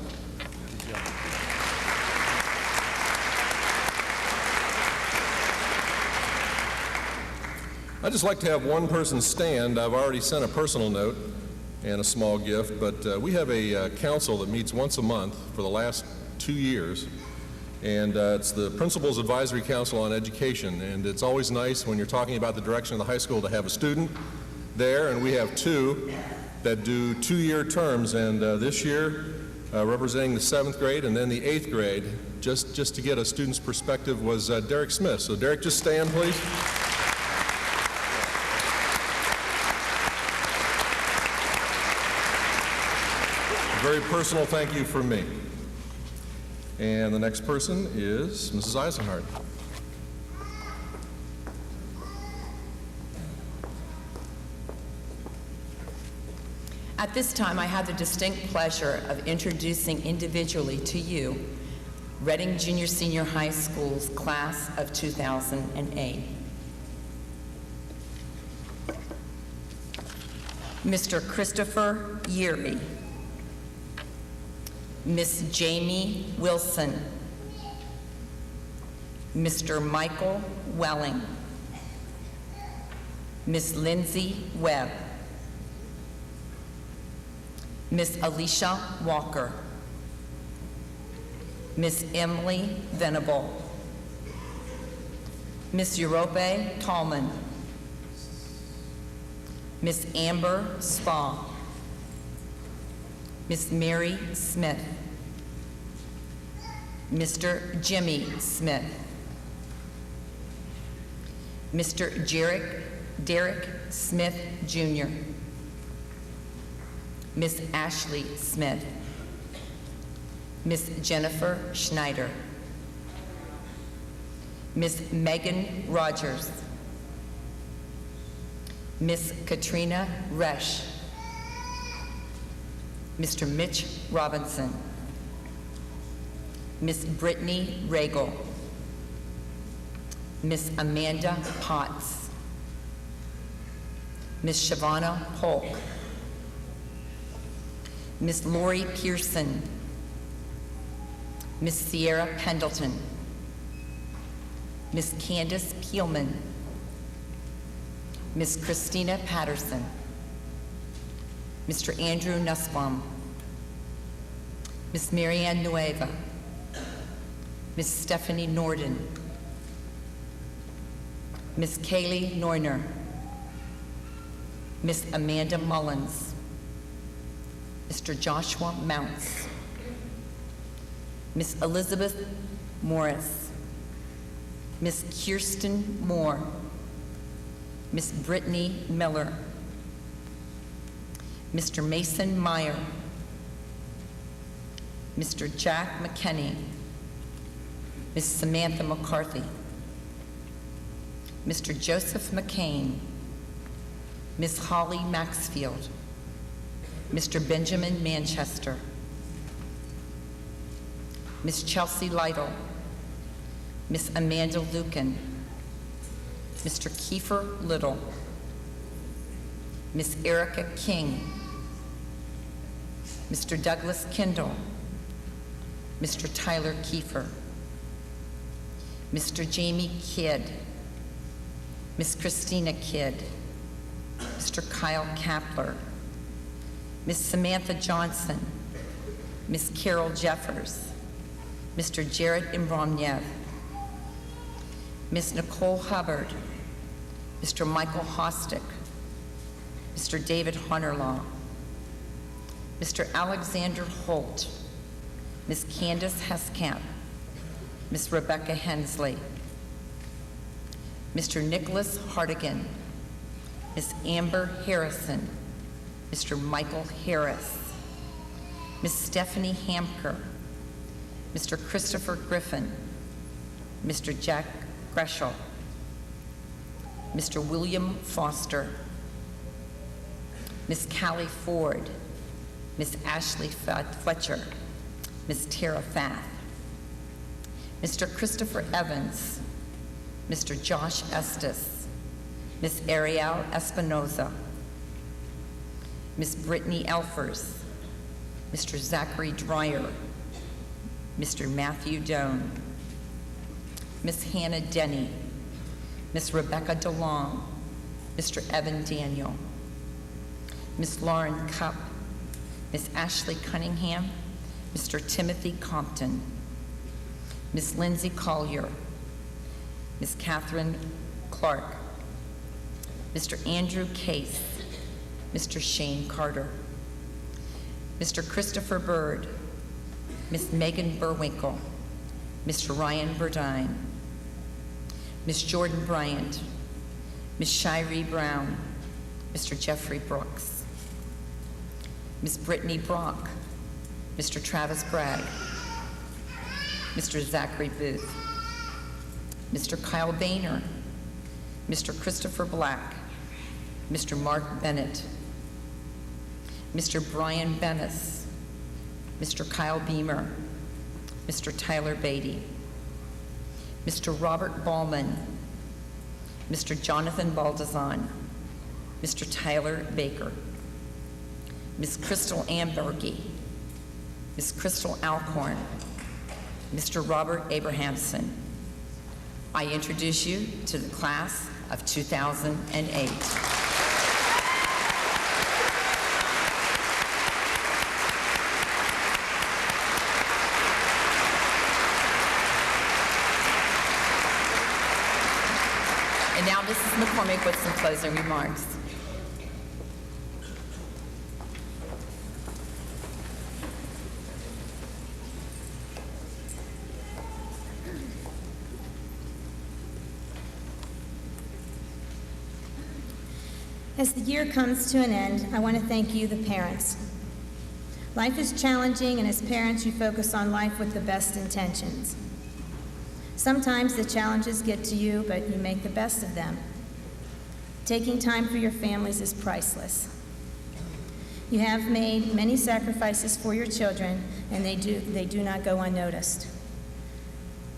I'd just like to have one person stand. I've already sent a personal note and a small gift, but we have a council that meets once a month for the last 2 years, and it's the Principal's Advisory Council on Education, and it's always nice when you're talking about the direction of the high school to have a student there, and we have 2 that do 2-year terms, and this year, representing the 7th grade and then the 8th grade, just to get a student's perspective, was Derek Smith. So Derek, just stand, please. A very personal thank you from me. And the next person is Mrs. Eisenhardt. At this time, I have the distinct pleasure of introducing individually to you Reading Junior Senior High School's class of 2008. Mr. Christopher Yeary, Miss Jamie Wilson, Mr. Michael Welling, Miss Lindsay Webb, Miss Alicia Walker, Miss Emily Venable, Miss Europe Tallman, Miss Amber Spa, Miss Mary Smith, Mr. Jimmy Smith, Mr. Derek Smith Jr., Miss Ashley Smith, Miss Jennifer Schneider, Miss Megan Rogers, Miss Katrina Resch, Mr. Mitch Robinson, Miss Brittany Regal, Miss Amanda Potts, Miss Shavana Polk, Miss Lori Pearson, Miss Sierra Pendleton, Miss Candace Peelman, Miss Christina Patterson, Mr. Andrew Nussbaum, Miss Marianne Nueva, Miss Stephanie Norden, Miss Kaylee Neuner, Miss Amanda Mullins, Mr. Joshua Mounts, Miss Elizabeth Morris, Miss Kirsten Moore, Miss Brittany Miller, Mr. Mason Meyer, Mr. Jack McKenney, Miss Samantha McCarthy, Mr. Joseph McCain, Miss Holly Maxfield, Mr. Benjamin Manchester, Miss Chelsea Lytle, Miss Amanda Lucan, Mr. Kiefer Little, Miss Erica King, Mr. Douglas Kendall, Mr. Tyler Kiefer, Mr. Jamie Kidd, Miss Christina Kidd, Mr. Kyle Kapler, Miss Samantha Johnson, Miss Carol Jeffers, Mr. Jared Imbromniev, Miss Nicole Hubbard, Mr. Michael Hostick, Mr. David Honerlaw, Mr. Alexander Holt, Miss Candace Heskamp, Miss Rebecca Hensley, Mr. Nicholas Hartigan, Miss Amber Harrison, Mr. Michael Harris, Miss Stephanie Hamker, Mr. Christopher Griffin, Mr. Jack Greshel, Mr. William Foster, Miss Callie Ford, Miss Ashley Fletcher, Miss Tara Fath, Mr. Christopher Evans, Mr. Josh Estes, Miss Ariel Espinoza, Miss Brittany Elfers, Mr. Zachary Dreyer, Mr. Matthew Doan, Miss Hannah Denny, Miss Rebecca DeLong, Mr. Evan Daniel, Miss Lauren Cupp, Miss Ashley Cunningham, Mr. Timothy Compton, Miss Lindsay Collier, Miss Catherine Clark, Mr. Andrew Case, Mr. Shane Carter, Mr. Christopher Bird, Miss Megan Burwinkle, Mr. Ryan Burdine, Miss Jordan Bryant, Miss Shiree Brown, Mr. Jeffrey Brooks, Miss Brittany Brock, Mr. Travis Bragg, Mr. Zachary Booth, Mr. Kyle Boehner, Mr. Christopher Black, Mr. Mark Bennett, Mr. Brian Bennis, Mr. Kyle Beamer, Mr. Tyler Beatty, Mr. Robert Ballman, Mr. Jonathan Baldazan, Mr. Tyler Baker, Miss Crystal Ambergy, Miss Crystal Alcorn, Mr. Robert Abrahamson. I introduce you to the class of 2008. And now Mrs. McCormick with some closing remarks. As the year comes to an end, I want to thank you, the parents. Life is challenging, and as parents, you focus on life with the best intentions. Sometimes the challenges get to you, but you make the best of them. Taking time for your families is priceless. You have made many sacrifices for your children, and they do not go unnoticed.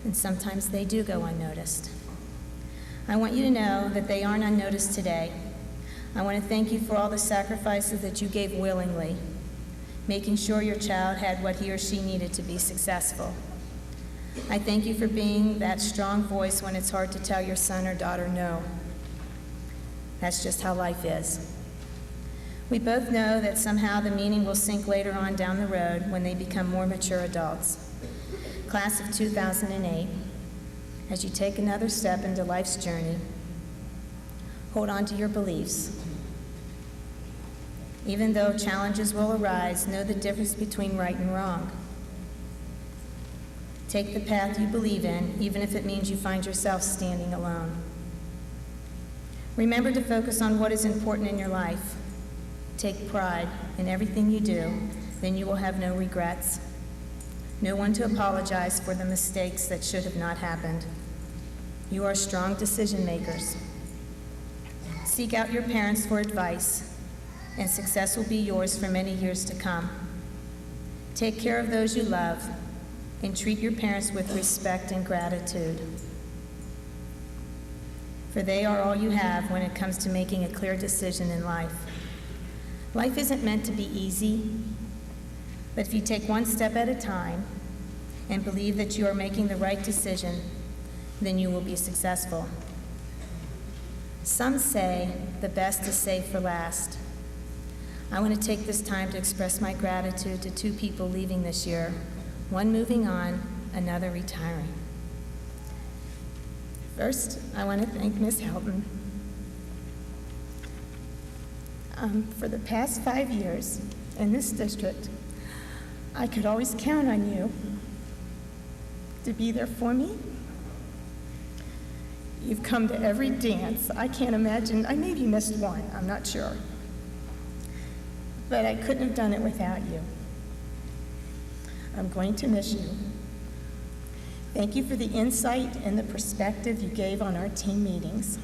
And sometimes they do go unnoticed. I want you to know that they aren't unnoticed today. I want to thank you for all the sacrifices that you gave willingly, making sure your child had what he or she needed to be successful. I thank you for being that strong voice when it's hard to tell your son or daughter no. That's just how life is. We both know that somehow the meaning will sink later on down the road when they become more mature adults. Class of 2008, as you take another step into life's journey, hold on to your beliefs. Even though challenges will arise, know the difference between right and wrong. Take the path you believe in, even if it means you find yourself standing alone. Remember to focus on what is important in your life. Take pride in everything you do, then you will have no regrets. No one to apologize for the mistakes that should have not happened. You are strong decision makers. Seek out your parents for advice, and success will be yours for many years to come. Take care of those you love, and treat your parents with respect and gratitude. For they are all you have when it comes to making a clear decision in life. Life isn't meant to be easy, but if you take one step at a time and believe that you are making the right decision, then you will be successful. Some say the best is saved for last. I want to take this time to express my gratitude to two people leaving this year, one moving on, another retiring. First, I want to thank Ms. Helton. For the past 5 years in this district, I could always count on you to be there for me. You've come to every dance. I can't imagine, I maybe missed one, I'm not sure. But I couldn't have done it without you. I'm going to miss you. Thank you for the insight and the perspective you gave on our team meetings.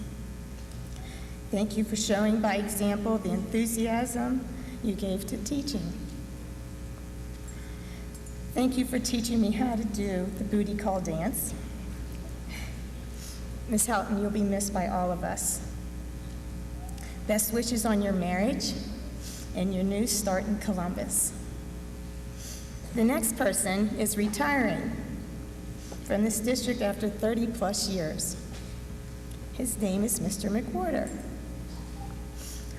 Thank you for showing by example the enthusiasm you gave to teaching. Thank you for teaching me how to do the booty call dance. Ms. Houghton, you'll be missed by all of us. Best wishes on your marriage and your new start in Columbus. The next person is retiring from this district after 30+ years. His name is Mr. McWhorter.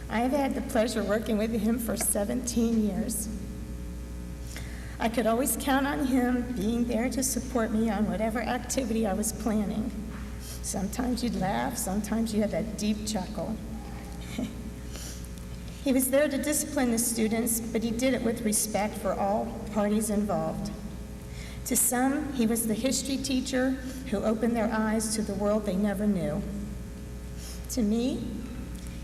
I have had the pleasure working with him for 17 years. I could always count on him being there to support me on whatever activity I was planning. Sometimes you'd laugh, sometimes you had that deep chuckle. He was there to discipline the students, but he did it with respect for all parties involved. To some, he was the history teacher who opened their eyes to the world they never knew. To me,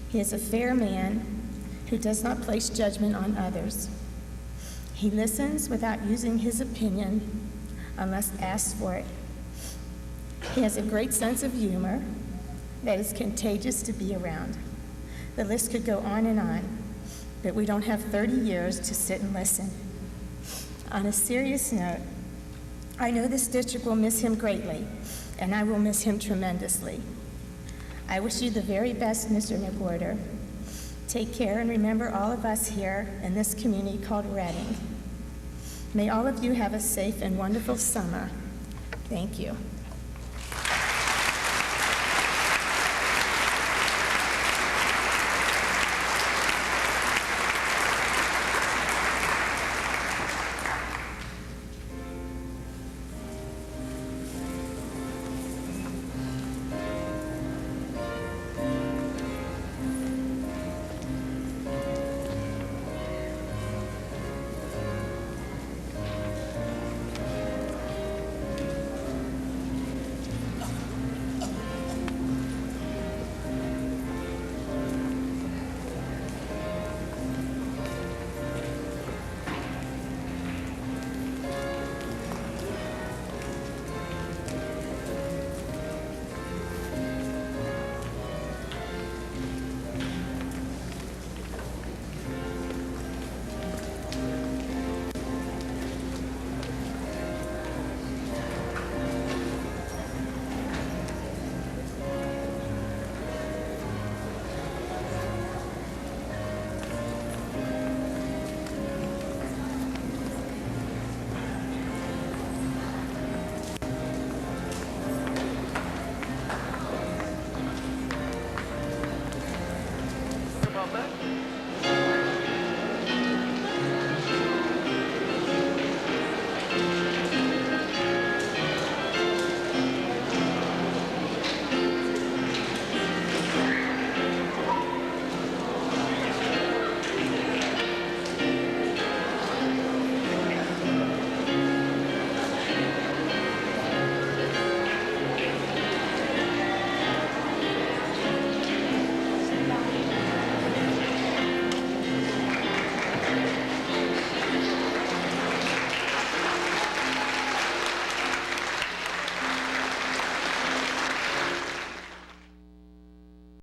he is a fair man who does not place judgment on others. He listens without using his opinion unless asked for it. He has a great sense of humor that is contagious to be around. The list could go on, but we don't have 30 years to sit and listen. On a serious note, I know this district will miss him greatly, and I will miss him tremendously. I wish you the very best, Mr. McWhorter. Take care and remember all of us here in this community called Reading. May all of you have a safe and wonderful summer. Thank you.